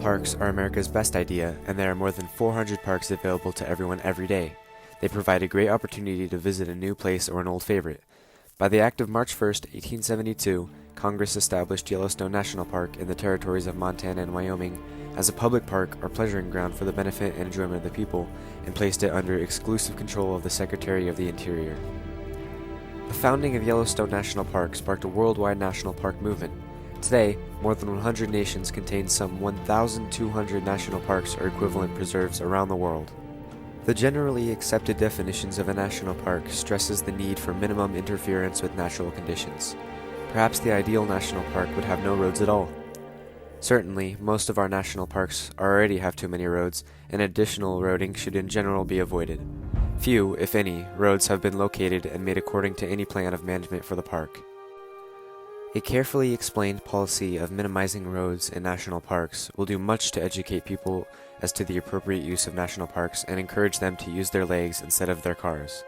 parks are America's best idea, and there are more than 400 parks available to everyone every day. They provide a great opportunity to visit a new place or an old favorite. By the Act of March 1, 1872, Congress established Yellowstone National Park in the territories of Montana and Wyoming as a public park or pleasuring ground for the benefit and enjoyment of the people, and placed it under exclusive control of the Secretary of the Interior. The founding of Yellowstone National Park sparked a worldwide national park movement. Today, more than 100 nations contain some 1,200 national parks or equivalent preserves around the world. The generally accepted definitions of a national park stresses the need for minimum interference with natural conditions. Perhaps the ideal national park would have no roads at all. Certainly, most of our national parks already have too many roads, and additional roading should in general be avoided. Few, if any, roads have been located and made according to any plan of management for the park. A carefully explained policy of minimizing roads in national parks will do much to educate people as to the appropriate use of national parks and encourage them to use their legs instead of their cars.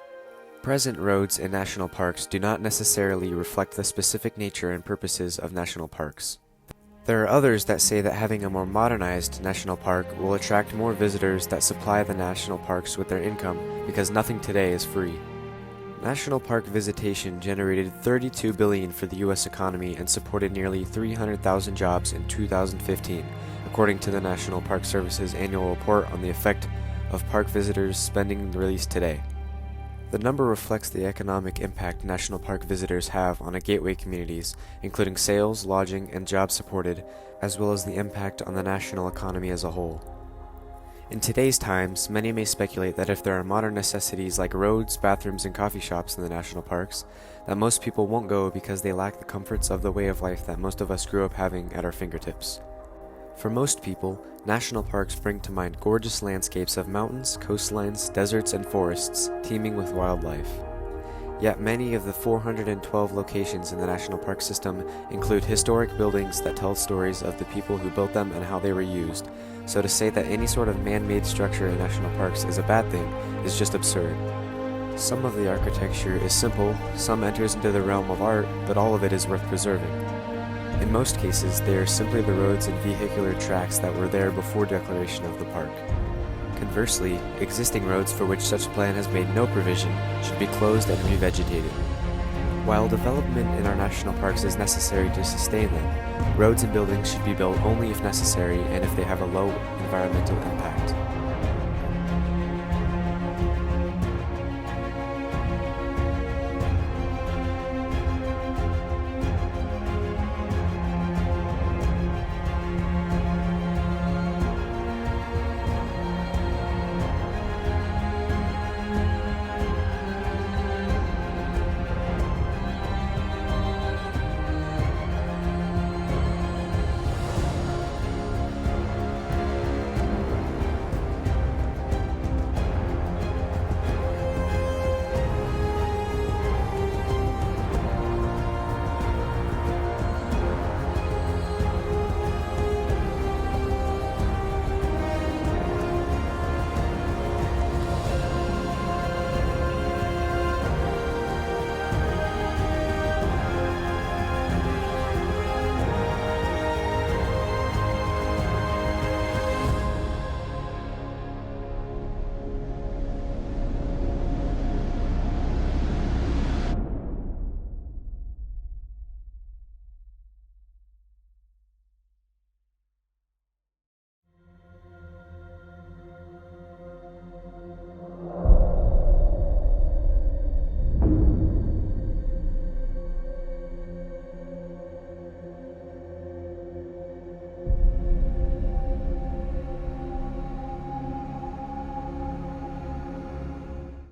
Present roads in national parks do not necessarily reflect the specific nature and purposes of national parks. There are others that say that having a more modernized national park will attract more visitors that supply the national parks with their income, because nothing today is free. National park visitation generated $32 billion for the U.S. economy and supported nearly 300,000 jobs in 2015, according to the National Park Service's annual report on the effect of park visitors spending released today. The number reflects the economic impact national park visitors have on gateway communities, including sales, lodging, and jobs supported, as well as the impact on the national economy as a whole. In today's times, many may speculate that if there are modern necessities like roads, bathrooms, and coffee shops in the national parks, that most people won't go because they lack the comforts of the way of life that most of us grew up having at our fingertips. For most people, national parks bring to mind gorgeous landscapes of mountains, coastlines, deserts, and forests teeming with wildlife. Yet many of the 412 locations in the national park system include historic buildings that tell stories of the people who built them and how they were used, so to say that any sort of man-made structure in national parks is a bad thing is just absurd. Some of the architecture is simple, some enters into the realm of art, but all of it is worth preserving. In most cases, they are simply the roads and vehicular tracks that were there before declaration of the park. Conversely, existing roads for which such plan has made no provision should be closed and revegetated. While development in our national parks is necessary to sustain them, roads and buildings should be built only if necessary and if they have a low environmental impact.